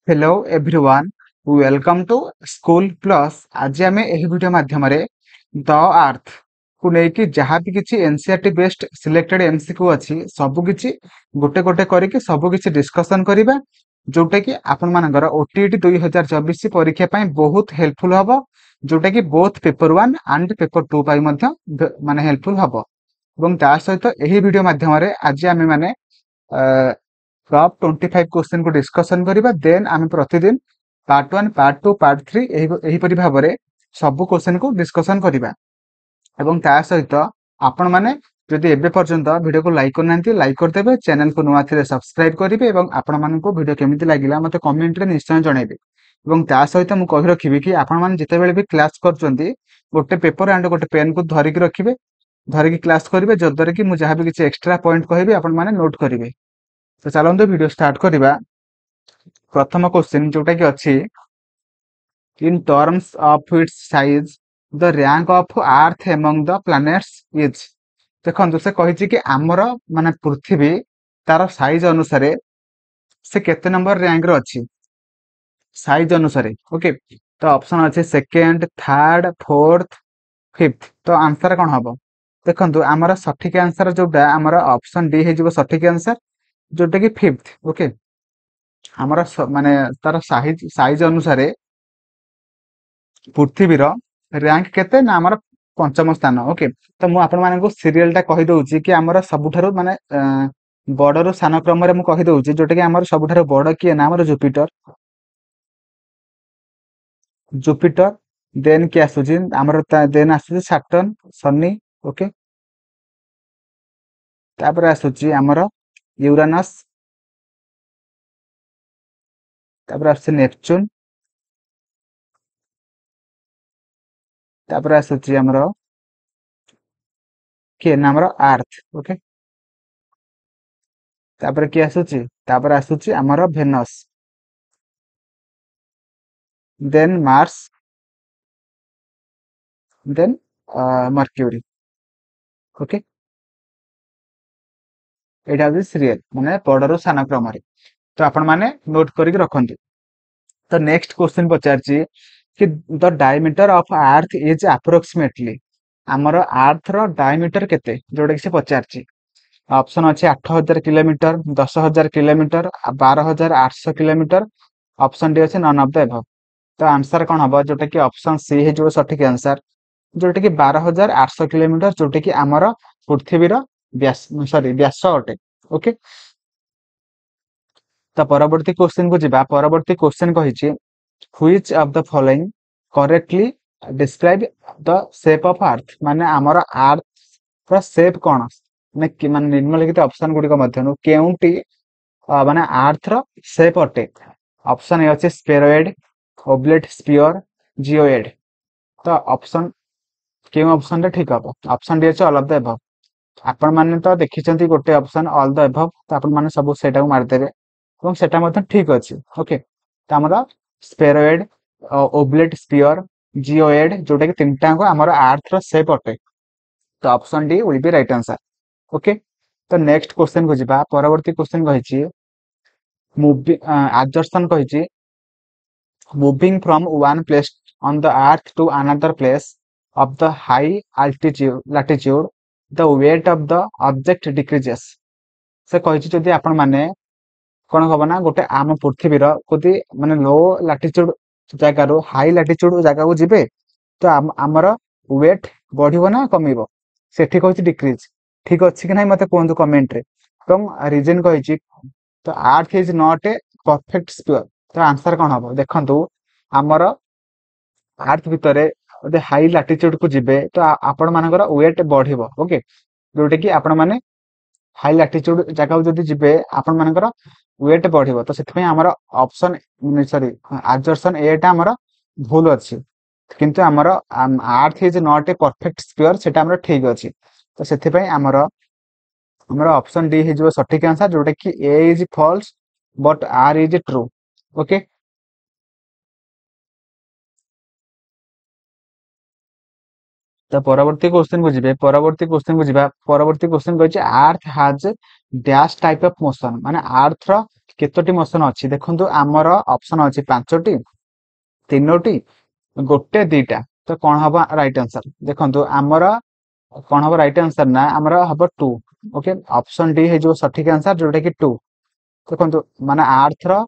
Hello everyone, welcome to school plus. आज आम यह वीडियो माध्यम द अर्थ को लेकिन जहाँ भी किसी एनसीईआरटी बेस्ड सिलेक्टेड एमसीक्यू अच्छी सबकि गोटे गोटे करके सबकि डिस्कसन करवा जोटा कि आपण मानकर ओटीईटी 2024 परीक्षा पाई बहुत हेल्पफुल हम, जोटा कि बोथ पेपर 1 एंड पेपर 2 पाई माने हेल्पफुल हम। और ता सहित यही वीडियो माध्यम आज आम माने टॉप 25 क्वेश्चन को डिस्कसन करिबा। देन आम प्रतिदिन पार्ट 1 पार्ट 2 पार्ट 3 एहीपरि भाव में सब क्वेश्चन को डिस्कसन करिबा। एवं ता सहित आपण माने जदि एबे पर्यंत वीडियो को लाइक करना लाइक करदेवे, चैनल को नुआ थे सब्सक्राइब करेंगे और आपण मानक वीडियो केमिति लागिला मते कमेंट रे निश्चय जणाइबे। एवं ता सहित मु कहि रखिबि कि आपण माने जिते बेले भी क्लास करचंती गोटे पेपर एंड गोटे पेन को धरिक रखिबे, धरिक क्लास करेंगे जद्वारा कि मु जहाँ भी किसी एक्स्ट्रा पॉइंट कहबी आपण माने नोट करेंगे। तो चलते वीडियो स्टार्ट करवा। प्रथम क्वेश्चन जोटा कि अच्छी in terms of its size the rank of earth among the planets is. देखो से कही कि आमर माने पृथ्वी तार साइज अनुसार से केते नंबर रैंक रो अच्छी साइज अनुसार। ओके, तो ऑप्शन अच्छे सेकेंड, थर्ड, फोर्थ, फिफ्थ। तो आंसर कौन हम देखो आमर सठिक आंसर जोटा आमर ऑप्शन डी हो सठिक आंसर जोटा कि फिफ्थ। ओके, आमर माने तार साइज साइज अनुसार पृथ्वीर रैंक केते ना आमर पंचम स्थान। ओके, तो मु आपण मानकु सीरियल टा कहि दउची कि आमर सबुठारु माने बड़ रु सान क्रम रे मु कहि दउची जोटा कि आमर सबुठारु बड़ किए ना आमर जुपिटर। जुपिटर देन कि आसुची आमर देन आसुची सैटर्न सनी। ओके, तापर आसुची आमर यूरानस, तापर आसुची नेपच्यून, तापर आसुची आमर किए ना आमर अर्थ। ओके, तापर कि आसुची तापर आसुची आमर Venus, then Mars, then Mercury. Okay, एटा हूँ सीरियल माने बड़रू सान क्रम। तो आपण माने नोट करके रखंतु। तो नेक्स्ट क्वेश्चन पचारची कि the diameter of earth is approximately. आमर अर्थ रो डायमीटर केते जोटा कि से पचारची। ऑप्शन अच्छे 8000 kilometre, 10,000 kilometre, 12,800 kilometre. Option D अच्छे नन ऑफ द एबव। तो आंसर कौन हम जोटा कि ऑप्शन सी है सठिक आंसर जोटा कि 12,800 किलोमीटर, जोटा कि आमर पृथ्वीर व्यास सॉरी व्यास अटे। ओके, तो परवर्ती क्वेश्चन को जिबा। परवर्ती क्वेश्चन कहिछि which of the following correctly describe the shape of earth. माने आमर अर्थ रो शेप कोन माने कि माने निम्नलिखित ऑप्शन गुडी को मध्यनु केउंटी माने अर्थ रो शेप अटे। ऑप्शन ए अछि स्फेरॉइड, ओब्लेट, स्फीयर, जिओइड। तो ऑप्शन केउ ऑप्शन रे ठीक हबो? ऑप्शन डी अछि ऑल ऑफ द अबव। आपण माने तो देखिचंती गोटे ऑप्शन ऑल द अबव, तो आपण माने सब सेटा को मार देबे এবং সেটা মধ্যে ঠিক আছে। ওকে, তো আমরা স্ফেরয়েড, ওবলেট, স্ফিयर, জিওয়েড जोटा कि तीनटा को हमर अर्थ रो शेप अटे। तो option D will be right answer. Okay, तो नेक्स्ट क्वेश्चन को जिबा। परवर्ती क्वेश्चन कहिछि मूवी एडजर्सन कहिछि moving from one place on the earth to another place of the high altitude latitude the weight of the object decreases. से कहिछि जदि आपण माने कौन हम ना गोटे आम पृथ्वीर कदी माने लो लाटिट्यूड जगार हाई लाटिट्यूड जगह को जिबे तो आमर वेट बढ़िबो ना कमिबो? सेठी कहछि डिक्रीज। ठीक अछि कि नै मते कोंतु कमेंट रे। एवं रीजन कहिछि तो earth is not a perfect sphere. तो आंसर कौन हम देखंतु आमर अर्थ भितरे ओदे हाई लाटिट्यूड को जिबे तो आपण मानकर वेट बढ़िबो। ओके, जोटे कि आपण माने हाई लाटिट्यूड जगह जदि जिबे आपण मानकर वेट बढ़िबो। तो सेति हमर ऑप्शन सॉरी एडजर्सन एटा हमर भूल अछि, किंतु हमर earth is not a perfect sphere सेटा हमर ठीक अछि। तो सेति हमर हमर ऑप्शन डी हे जो सठिक आंसर जोटा कि A is false but R is true. Okay, तो परवर्ती क्वेश्चन को जिबे। परवर्ती क्वेश्चन को जिबा। परवर्ती क्वेश्चन कहछि earth has dash type of motion. माने अर्थ रो केतोटी मोशन अच्छी देखो आमर ऑप्शन अच्छी 5टी 3टी गोटे 2टा तो कौन हम राइट आंसर देखो आमर कौन हम राइट आंसर ना आमर हम 2 ओके ऑप्शन डी है जो सठिक आंसर जोटा कि 2 देखो माने आर्थ रो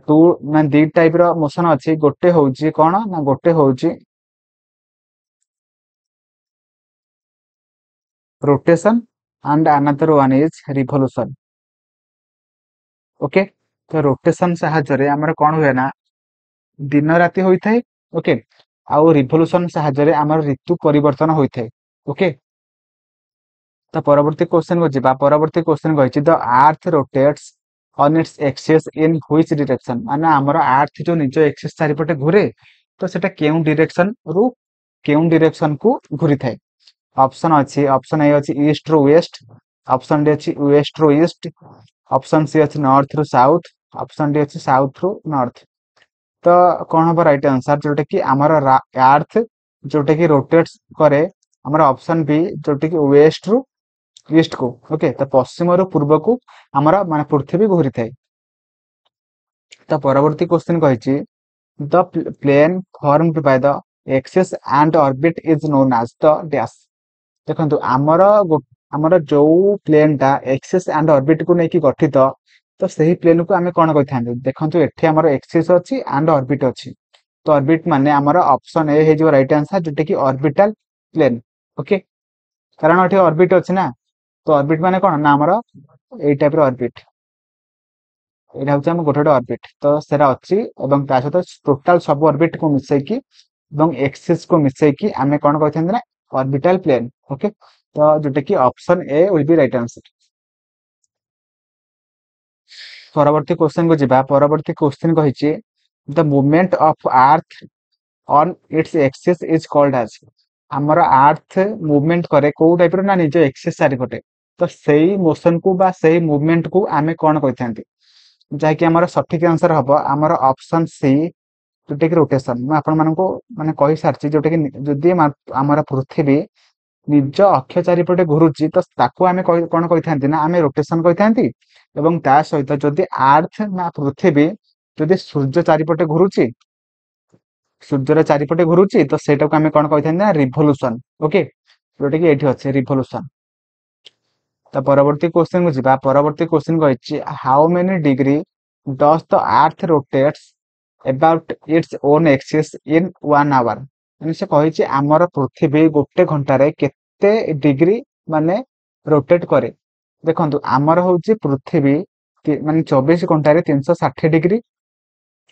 टू मैं दी टाइप रो मोशन अच्छी गोटे होउची कौन ना गोटे होउची rotation and another one is revolution okay तो रोटेशन साहाय्य आमर कौन हुए ना दिन राति होता है ओके आउ रिवोल्यूशन साहाय्य आमर ऋतु परिवर्तन होता है ओके तो परवर्ती क्वेश्चन को जिबा परवर्ती क्वेश्चन कहिछि the earth rotates on its axis in which direction माने हमर अर्थ जो निज एक्सिस चारिपटे घुरे तो सेटा केउ डायरेक्शन रु केउ डायरेक्शन को घुरी थाए ऑप्शन अछि ऑप्शन ए अछि ईस्ट रु वेस्ट ऑप्शन डी अछि वेस्ट रु ईस्ट ऑप्शन सी अछि नॉर्थ रु साउथ ऑप्शन डी अछि साउथ रु नॉर्थ तो कौन हम राइट आंसर जोटा कि हमर अर्थ जोटा कि रोटेट्स करे हमर ऑप्शन बी जोटा कि वेस्ट रु ईस्ट को ओके तो पश्चिम रु पूर्व को हमारा माने पृथ्वी घूरी थाए तो परवर्ती क्वेश्चन कहिछि the plane formed by the axis and orbit is known as the dash देखंतु हमर जो प्लेन टा एक्सिस एंड ऑर्बिट को नेकी गठित तो सही प्लेन को आमे कोन कहिथांते देखंतु एठी हमर एक्सिस अछि एंड ऑर्बिट अछि तो ऑर्बिट माने हमर ऑप्शन ए हे जो राइट आंसर जोटे कि ऑर्बिटल प्लेन ओके कारण एठी ऑर्बिट अछि ना तो ऑर्बिट माने कोन ना हमर ए टाइप रो ऑर्बिट एटा होचे हम गोटे ऑर्बिट तो सेरा अछि एवं ता सहित टोटल सब ऑर्बिट को मिसै कि एवं एक्सिस को मिसै कि आमे कोन कहिथांते ना ऑर्बिटल प्लेन ओके तो जोटे कि option A will be right answer परवर्ती क्वेश्चन को जिबा परवर्ती क्वेश्चन कहिछि the movement of earth on its axis is called as हमर अर्थ मूवमेंट करे को टाइप रो ना निज एक्सिस चारिपटे तो सही मोशन को बा सही मूवमेंट को आमे कोन कहिथांती जाय कि हमर सठिक आंसर हबो हमर ऑप्शन सी जोटे कि रोटेशन मैं आपण मानको माने कहि सारछि जोटे कि जदि हमर पृथ्वी निज अक्ष चारिपटे घुरुची तो ताको आमे कोन कहिथांती ना आमे रोटेशन कहिथांती एवं ता सहित जदि अर्थ ना पृथ्वी जदि सूर्य चारिपटे घुरुची सूर्यर चारिपटे घुरुची तो सेटा को आमे कोन कहिथांती ना रिवोल्यूशन ओके जोटे कि एठी अछि रिवोल्यूशन तो परवर्ती क्वेश्चन को जिबा परवर्ती क्वेश्चन कहिछि how many degree does the earth rotates about its own axis in 1 hour माने से कहिछि हमर पृथ्वी गोटे घंटा रे केते डिग्री माने रोटेट करे देखंतु हमर होछि पृथ्वी माने 24 घंटा रे 360 डिग्री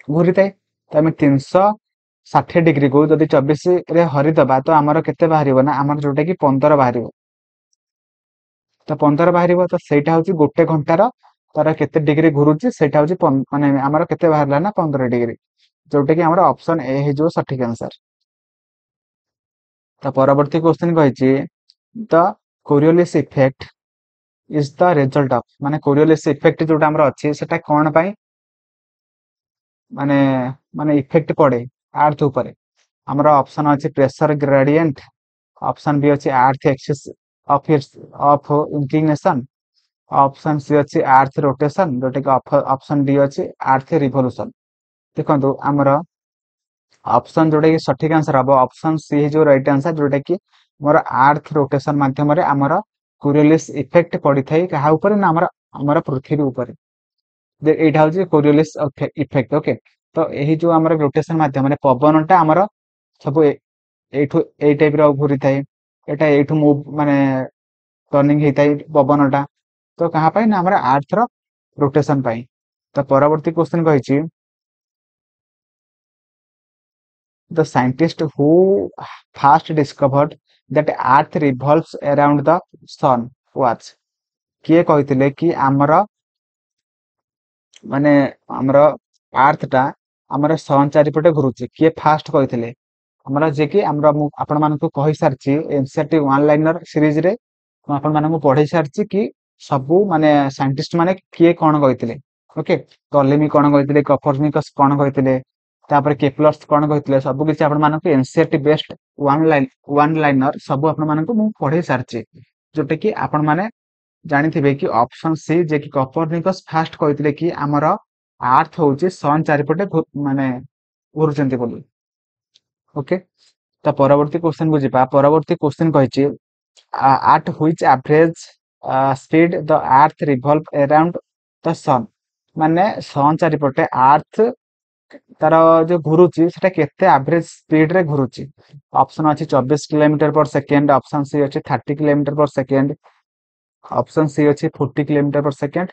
घूरी थाए तो आम 360 डिग्री को जदि 24 रे हरि दबा तो हमर केते बाहरिबो ना हमर जोटा कि 15 बाहरिबो तो 15 बाहरिबो तो सेटा होछि गोटे घंटार तार केते डिग्री घुरुची सेटा होछि माने हमर केते बाहरला ना 15 डिग्री जोटा कि हमर ऑप्शन ए हे जो सठिक आंसर तो परवर्ती क्वेश्चन कहिछि the Coriolis effect is the result of माने कोरियोलिस इफेक्ट जोटा हमर अछि सेटा कोन पई माने माने इफेक्ट पड़े अर्थ ऊपर हमर ऑप्शन अछि प्रेशर ग्रेडिएंट ऑप्शन बी अछि earth axis of its of inclination option C अछि अर्थ रोटेशन जोटा कि ऑप्शन डी अछि अर्थ रिवोल्यूशन देखंतु हमर ऑप्शन जोटा कि सठिक आंसर हम ऑप्शन सी जो राइट आंसर जोटा कि मोर अर्थ रोटेशन माध्यम रे हमर कोरियोलिस इफेक्ट पड़ी थाई कहा ऊपर ना हमर पृथ्वी ऊपर एटा होची कोरियोलिस इफेक्ट ओके तो एही जो हमर रोटेशन माध्यम रे पवनटा हमर सब एठू ए टाइप रो घुरी थाई एटा एठू मूव माने टर्निंग हे थाई पवनटा तो कहा पाई ना हमर अर्थ रो रोटेशन पाई तो परवर्ती question कहिछि the scientist who first discovered that earth revolves around the sun was किए कहिथिले कि हमर माने हमर अर्थ टा हमर सन चारिपटे घुरुची किए फास्ट कहिथिले हमर जे कि हमर आपण मानकु कहि Sarchi NCERT one liner series रे आपण मानकु पढै सारची कि सबु माने साइंटिस्ट माने किए कोन कहिथिले ओके टॉलेमी कोन कहिथिले कॉपरनिकस कोन कहिथिले तापर केप्लर्स कोन कहिथिले सबु किछि आपण मानकु एनसीईआरटी बेस्ड वन लाइनर सबु आपण मानकु मु पढै सारची जोटे कि आपण माने ଜାଣିଥିବେ କି ऑप्शन सी जे कि कोपर्निकस फास्ट कहते कि आमर अर्थ हूँ सन चारिपटे माने घुरुचंती बोली। ओके, तो परवर्ती क्वेश्चन को ଯିବା। परवर्ती question कहिछि at which average speed the earth revolve around the sun माने सन चारिपटे अर्थ तार जो घुरुची सेटा केते एवरेज स्पीड रे घुरुची। ऑप्शन अछि 24 किलोमीटर पर सेकेंड, ऑप्शन सी अछि 30 किलोमीटर पर सेकेंड, ऑप्शन सी अछि 40 किलोमीटर पर सेकेंड,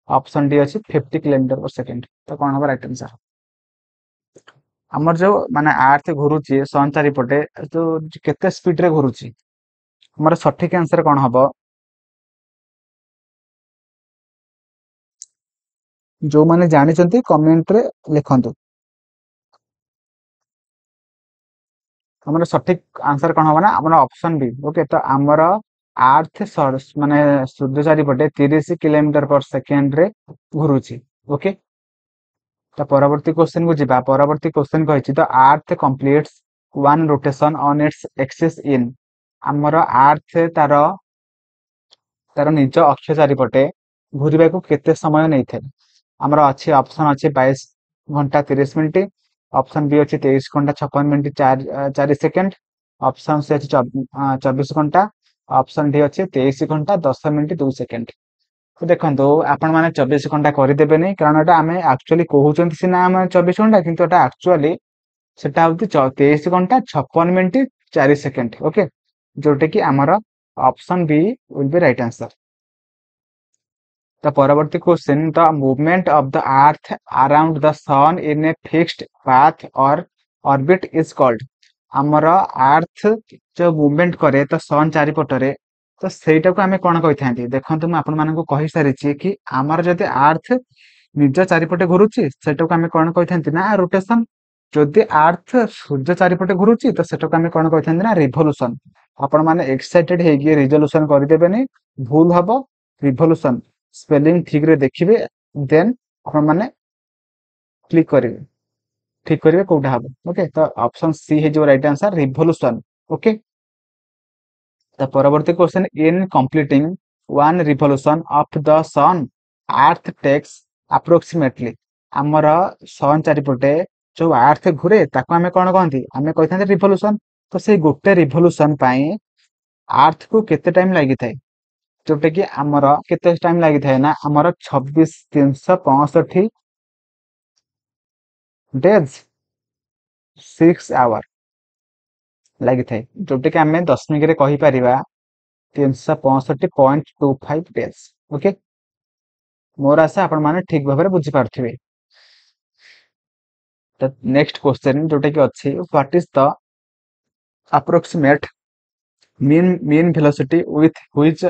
ऑप्शन डी अछि 50 किलोमीटर पर सेकेंड। तो कौन हमारा राइट आंसर? हमर जो माने अर्थ घुरुची सन चारिपटे तो केते स्पीड रे घुरुची, हमर सठिक आंसर कौन हबो? जो माने जानिचंती कमेंट रे लिखंतु। हमर सठिक आंसर कौन हबो ना हमर ऑप्शन बी। ओके, तो हमर अर्थ माने सूर्य चारिपटे 30 किलोमीटर पर सेकेंड रे घुरुची। ओके, तो परवर्ती क्वेश्चन को ଯିବା। परवर्ती क्वेश्चन कहिछि the earth completes one rotation on its axis in हमर अर्थ तार तार निज अक्ष चारिपटे घुरिबाकू केते समय नै थे? हमर अछि ऑप्शन अछि 22 घंटा 30 मिनिट, ऑप्शन बी अछि 23 घंटा 56 मिनिट 4 सेकंड, ऑप्शन सी अछि 24 घंटा, ऑप्शन डी अछि 23 घंटा 10 मिनिट 2 सेकंड। तो देखो आपण मैंने 24 घंटा करदेवे कारण एटा आम एक्चुअली कहते सीना आम 24 घंटा किंतु एटा एक्चुअली सेटा हूँ 23 घंटा 56 मिनिट 4 सेकंड। ओके, जोटा कि आमर option B will be right answer. The परवर्ती question the movement of the earth around the sun in a fixed path और ऑर्बिट इज कॉल्ड आमर अर्थ जो मूवमेंट करे तो सन चारिपटरे तो ସେଇଟା କୁ ଆମେ କଣ କହିଥାନ୍ତି? ଦେଖନ୍ତୁ ମୁଁ ଆପଣ ମାନଙ୍କୁ କହି ସାରିଛି କି ଆମର ଯଦି ଆର୍ଥ ନିଜ ଚାରିପଟେ ଘୁରୁଛି ସେଟାକୁ ଆମେ କଣ କହିଥାନ୍ତି ନା ରୋଟେସନ। ଯଦି ଆର୍ଥ ସୂର୍ଯ୍ୟ ଚାରିପଟେ ଘୁରୁଛି ତ ସେଟାକୁ ଆମେ କଣ କହିଥାନ୍ତି ନା ରିଭଲ୍ୟୁସନ। ଆପଣ ମାନେ ଏକ୍ସାଇଟେଡ ହେଇକି ରିଜଲ୍ୟୁସନ କରିଦେବେନି, ଭୁଲ ହବ। ରିଭଲ୍ୟୁସନ स्पेलिंग ठीक रे देखिए देन आपण माने क्लिक करेंगे, ठीक करेंगे कोटा हम। ओके, तो ऑप्शन सी है जो राइट आंसर रिवोल्यूशन। ओके, तो परवर्ती question in completing one revolution of the sun earth takes approximately आमर सन चारिपटे जो अर्थ घुरे ताको आमे कोन कहंती? आमे कहथांते रिवोल्यूशन। तो से गोटे रिवोल्यूशन पई अर्थ को केते टाइम लागि थाए? जोटा कि आमर केते टाइम लागि थाए ना आमर 26,365 डेज 6 आवर लागि थाए, जोटा कि आमे दशमिक रे कहि परिबा 365.25 डेज। ओके, मोर आशा आपण माने ठीक भाबरे बुझी पारथिबे। तो नेक्स्ट क्वेश्चन जोटा कि अछि what is the approximate mean velocity with which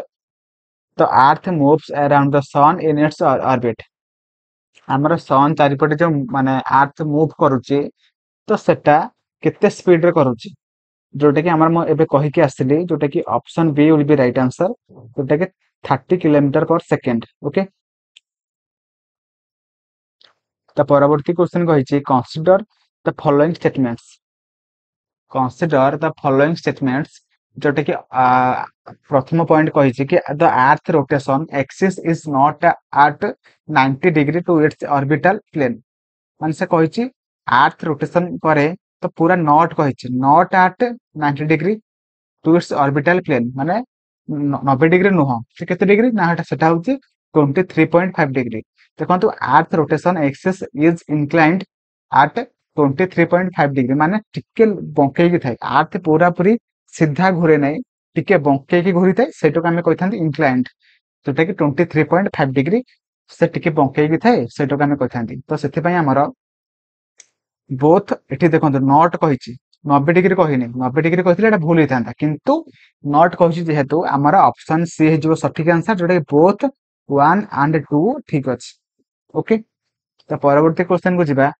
the earth moves around the sun in its orbit हमर सन चारिपटे जो माने अर्थ मूव करूची तो सेटा केते स्पीड रे करूची? जोटा कि हमर म एबे कहि के आसिली जोटा कि option B will be right answer, जोटा कि 30 किलोमीटर पर सेकंड। ओके, तो परवर्ती क्वेश्चन कहिची consider the following statements. Consider the following statements जोटा कि प्रथम पॉइंट कहिची कि the earth rotation axis is not at 90 degree to its orbital plane माने से कहिची अर्थ रोटेशन करे तो पूरा नॉट कहिची not at 90 degree to its orbital plane माने 90 डिग्री नुह से केते डिग्री ना हटा सेटा होची 23.5 डिग्री। देखंतु अर्थ rotation axis is inclined at 23.5 degree माने टिके बंके की थाए अर्थ पूरा पूरी सीधा घुरे नै टिके बंके की घुरी थाए सेटो आमे कहिथांती इंक्लाइंड, जोटा कि 23.5 डिग्री से टिके बंके की थाए सेटो आमे कहिथांती। तो सेति पई हमर बोथ एठी देखंतु नॉट कहिची 90 डिग्री कहिनी, 90 डिग्री कहिथिले एटा भूल हिथांता किंतु नॉट कहिची जेहेतु हमर ऑप्शन सी हे जो सठिक आंसर जोटा कि बोथ 1 एंड 2 ठीक अछि। ओके, तो परवर्ती क्वेश्चन को जिबा।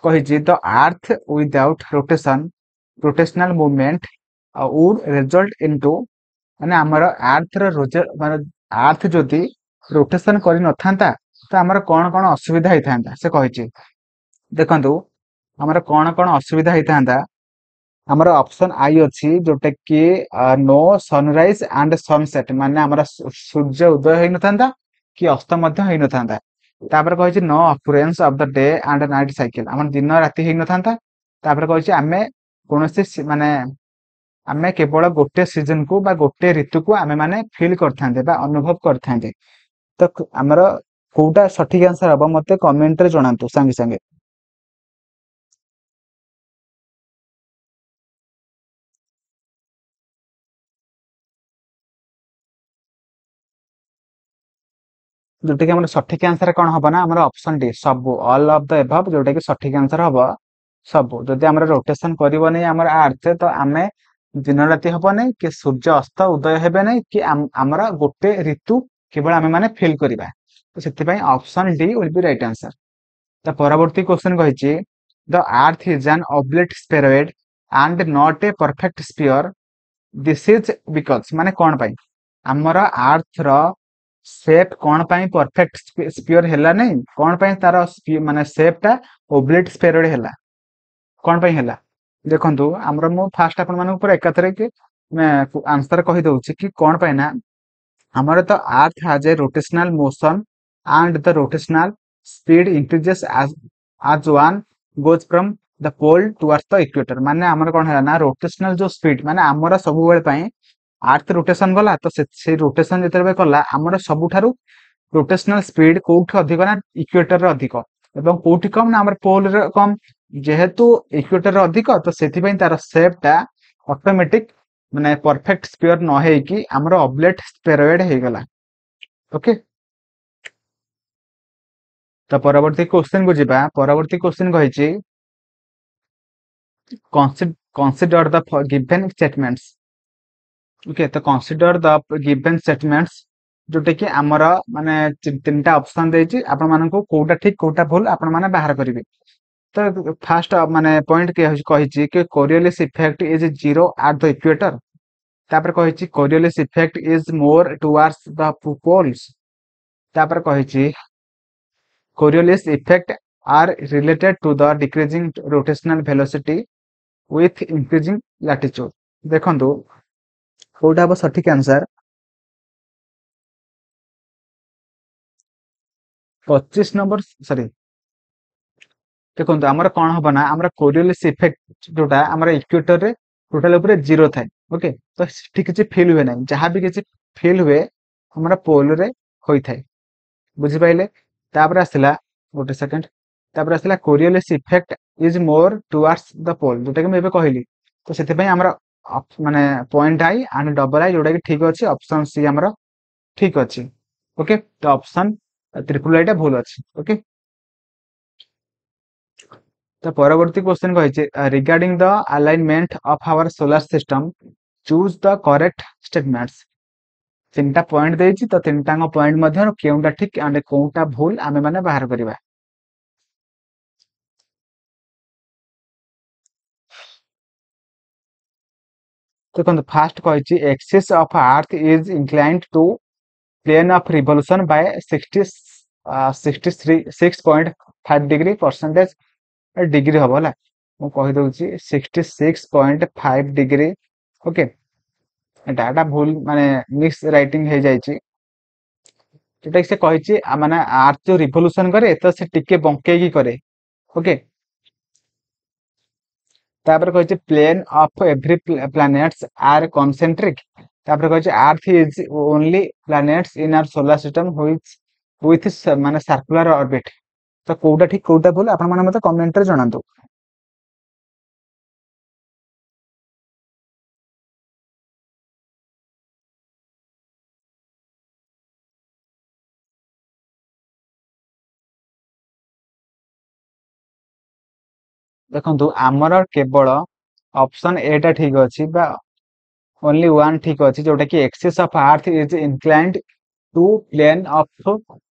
कहिची the earth without rotation rotational movement would result into माने हमर अर्थ रो माने अर्थ जदि रोटेशन करि नथांता तो हमर कोन कोन असुविधा हिथांता से कहिची। देखंतु हमर कोन कोन असुविधा हिथांता ଆମର ऑप्शन आई अछि जोटा कि नो सनराइज एंड सनसेट माने हमरा सूर्य उदय होई नथांदा कि अस्त मध्य होई नथांदा तापर कहै no occurrence of the day and night cycle हमर दिन राति होई नथांदा तापर कहै आमे कोनोसी माने आमे केवल गोटे सीजन को बा गोटे ऋतु को आमे माने फील करथांदे बा अनुभव करथांदे तो हमर कोउटा सठिक आंसर हबो मते कमेंट रे जणांतु संगे संगे जोटा कि सठिक आंसर कौन हम ना आम ऑप्शन डी सब ऑल ऑफ द एबव जोटा कि सठिक आंसर हम सब जदि आम रोटेशन करबनी आम अर्थ तो आम दिन राति हेनी कि सूर्य अस्त उदय हेबे नहीं कि आमर गोटे ऋतु केवल आम मैंने फिल करवा तो से option D will be right answer. तो परवर्ती क्वेश्चन कही the earth is an oblate spheroid and not a perfect sphere this is because माने कौन पाई आमर अर्थ रो सेप कौन पाई परफेक्ट स्फीयर हैला नहीं कौन पाई तार माने सेप टा ओब्लेट स्फेरॉइड हैला कौन पाई हैला देखंतु हमर मु फास्ट आपन मानक पूरा एकाथरे कि मैं आंसर कहि दउछि कि कौन पाई ना हमर तो earth has a rotational motion and the rotational speed increases as one goes from the pole towards the equator माने हमर कोन है ना रोटेशनल जो स्पीड माने हमर सब बेले पई अर्थ रोटेशन गला तो से रोटेशन जेते कला हमर सबुठारु रोटेशनल स्पीड कोठी अधिक ना इक्वेटर रे अधिक एवं कोठी कम ना हमर पोल रे कम जेहेतु इक्वेटर रे अधिक तो सेति पई तार शेप टा ऑटोमेटिक माने परफेक्ट स्फीयर न हे कि हमर ऑब्लेट स्फेरॉइड हे गला ओके। तो परवर्ती क्वेश्चन को जिबा परवर्ती क्वेश्चन कहिछि consider the given statements okay तो कंसीडर द गिवन स्टेटमेंट्स जोटे कि आमर माने तीनटा ऑप्शन देछि आपण मानको कोउटा ठीक कोउटा भूल आपण माने बाहर करिवे तो फर्स्ट माने पॉइंट के कहिछि कि Coriolis effect is zero at the equator तापर कहिछि Coriolis effect is more towards the poles तापर कहिछि Coriolis effect are related to the decreasing rotational velocity with increasing latitude देखंतु कोउटा अब सठिक आंसर 25 नंबर सॉरी देखो आमर कौन हम ना आमर कोरियोलिस इफेक्ट जोटा आमर इक्वेटर रे टोटल ऊपर जीरो थाए ओके तो ठीक किसी फील हुए ना जहाँ भी किसी फील हुए हमारा पोल रे होई थाए बुझी पाइले तापर आसला गोटे सेकंड तापर आसला Coriolis effect is more towards the pole जोटा कि मैं कहली तो से आमर माने point I and double I जोटा कि ठीक अच्छे ऑप्शन सी आमर ठीक अच्छे ओके तो ऑप्शन ट्रिपल आई टा भूल अच्छे ओके। तो परवर्ती क्वेश्चन कहिছে regarding the alignment of our solar system choose the correct statements तीनटा पॉइंट देछि तो तीनटा पॉइंट मध्य केउटा ठीक एंड कोउटा भूल आमे माने बाहर करबा देखो फास्ट कहिछि axis of earth is inclined to plane of revolution by 66.5 degree percentage degree हम है मु कही दउछि 66.5 डिग्री ओके डाटा भूल माने मिक्स राइटिंग हे जाइछि जेटा से कहिछि माने अर्थ जो रिवोल्यूशन करे तो से टिके बंके की करे ओके तापर कहिछि plane of every planets are concentric तापर कहिछि earth is only planets in our solar system which with माने सर्कुलर ऑर्बिट तो कोउटा ठीक कोउटा भूल आपण माने मते कमेंट रे जणांतु। देखंतु आमर केवल ऑप्शन ए टा ठीक अछि बा ओनली वन ठीक अछि जोटा कि axis of earth is inclined to plane of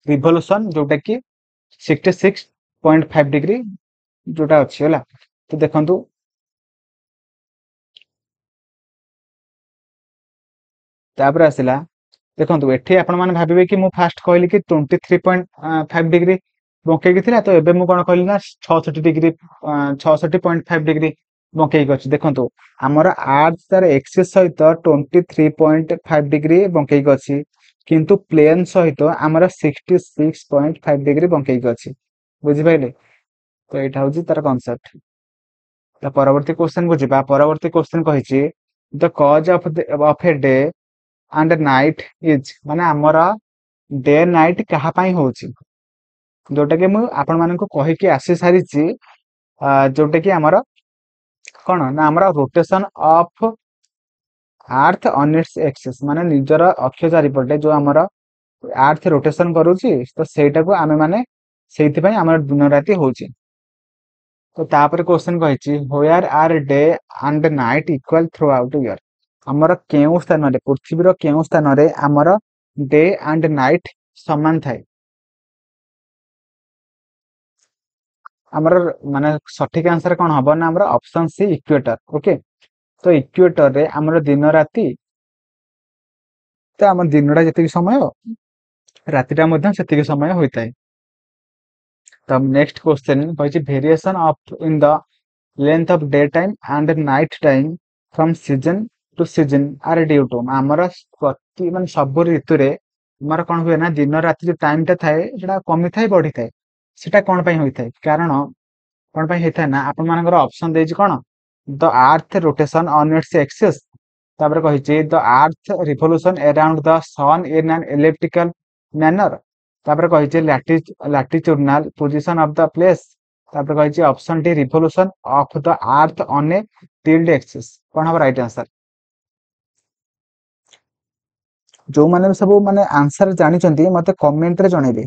revolution जोटा कि 66.5 डिग्री जोटा अछि होला तो देखंतु तापर आसिला देखंतु एठी आपण माने भाबिबे कि मु फास्ट कहली कि 23.5 डिग्री बंके कि थिला तो एबे मु कोन कहली ना 66 डिग्री 66.5 डिग्री बंकई अच्छी देखो आमर आर्थ तार एक्सिस सहित 23.5 डिग्री बंकई अच्छी किंतु प्लेन सहित आमर 66.5 डिग्री बंकई अच्छी बुझिपारे तो यहाँ हूँ तार कनसेप्ट परवर्ती क्वेश्चन को जीवा परवर्ती क्वेश्चन कही द कज of a day and night is माने आमर डे नाइट क्या होची जोटा कि मुझे आपण मानक कहीकि आसी सारी जोटा कि आमर कौन ना आमर रोटेशन ऑफ आर्थ ऑन इट्स एक्सिस माने निजर अक्ष चारिपटे जो आमर आर्थ रोटेशन करूची तो सेटा को आमे माने सेइथि पई आमर दिन राति होची तो तापर क्वेश्चन कहिची where are day and night equal throughout year आमर केउ स्थान रे पृथ्वी रो केउ स्थान रे आमर डे एंड नाइट समान थाए आमर माने सठिक आंसर कौन हम ना आमर ऑप्शन सी इक्वेटर ओके तो इक्वेटर रे आमर दिन राति तो आम दिनटा जी समय रातिटा से समय होता है तो नेक्स्ट क्वेश्चन कही variation of in the length of day time and night time from season to season are due to आमर प्रति मान सब ऋतु रे आमर कौन हुए ना दिन राति जो टाइम टा थाए सेटा कमी थाए बढ़ी थाए सेटा कौन पई होई थाए कारण कौन पई होई थाए ना आपण मानकर ऑप्शन देछि कौन the earth rotation on its axis तापर कही the earth revolution around the sun in an elliptical manner तापर कही latitudinal position of the place तापर कही option D revolution of the earth on a tilted axis कौन हम right answer जो माने सब माने आंसर जानी मते कमेंट रे जणेबे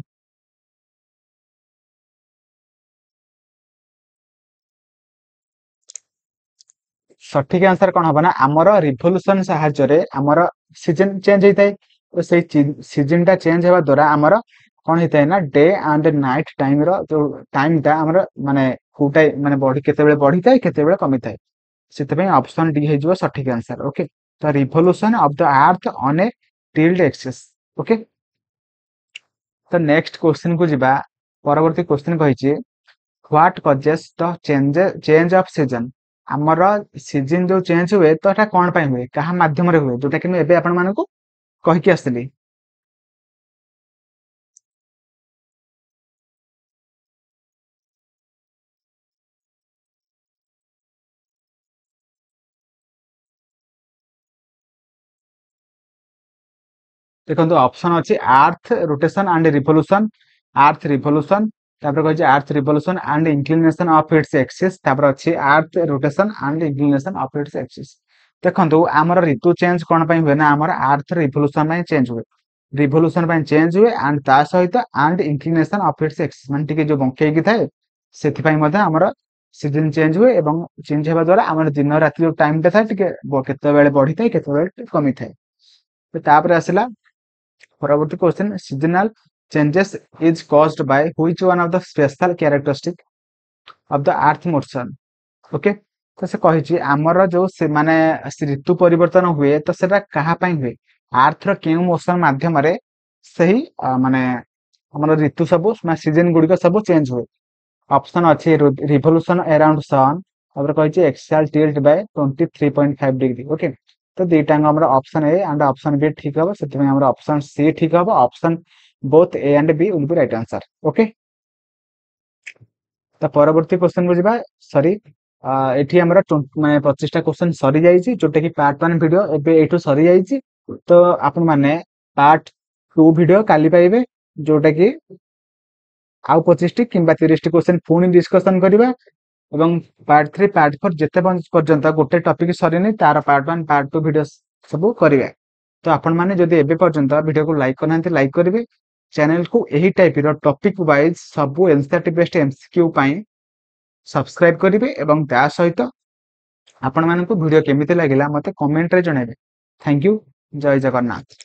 सठिक आंसर कौन हम ना आमर रिवोल्यूशन साहाय्य आमर सीजन चेंज होता है तो से सीजन टा चेंज होगा द्वारा आमर कौन होता है ना डे एंड नाइट टाइम रो जो टाइम टा आमर माने कोटा माने बॉडी केते बढ़ी थाए केते कमी थाए से ऑप्शन डी हो सठिक आंसर ओके तो revolution of the earth on a tilted axis okay तो नेक्स्ट क्वेश्चन को जीवा परवर्ती क्वेश्चन कही what causes the change off season आमर सीजन जो चेंज हुए तो एटा कौन पाई हुए कहा माध्यम रे हुए जोटा कि मैं एबे आपण मानकु कहि के आसली देखो ऑप्शन अच्छी earth rotation and revolution earth revolution कही earth revolution and inclination of its axis अच्छी earth rotation and inclination of its axis देखो आमर ऋतु चेंज कौन पाई हुए ना आमर अर्थ रिवोल्यूशन चेंज हुए रिवोल्यूशन चेंज हुए एंड ता सहित and inclination of its axis मान टिके जो बंकेई थाए से आमर सीजन चेंज हुए एवं चेंज होगा द्वारा आमर दिन राति जो टाइम टा थाए टिके केते बढ़ी थाए केते कमी थाए तो तापर आसला परवर्ती question seasonal changes is caused by which one of the special characteristic of the earth motion okay तो से कही आमर जो से माने ऋतु परिवर्तन हुए तो सेटा कहा पई हुए अर्थ रो केउ मोशन माध्यम रे सही माने हमर ऋतु सब सीजन गुडी को सब चेंज हुए ऑप्शन अच्छे रिवोल्यूशन अराउंड सन तापर कही axial tilt by 23.5 degree okay तो दीटा हमारा option A and option B ठीक हम से ऑप्शन सी ठीक हम option both A and B will be right answer okay तो परवर्ती क्वेश्चन को जीवा सॉरी एठी हमरा माने 25टा क्वेश्चन सरी जाईची जोटा कि पार्ट 1 वीडियो एबे एठू सरी जाईची तो आपण माने पार्ट 2 वीडियो काली पाइबे जोटा कि आउ 25टी किंबा 30टी क्वेश्चन पुणी डिस्कशन करिबा एवं पार्ट 3 पार्ट 4 जेते पर्यंत गोटे टॉपिक सरीनी तार पार्ट 1 पार्ट 2 वीडियो सब करिवे तो आपण माने जदि एबे पर्यंत वीडियो को लाइक करनांती लाइक करिवे चैनल को एही टाइप रो टॉपिक वाइज सब एनसीईआरटी बेस्ड एमसीक्यू पई सब्सक्राइब करिवे एवं ता सहित आपण मानकु वीडियो केमिति लागिला मते कमेंट रे जणाइबे थैंक यू जय जगन्नाथ।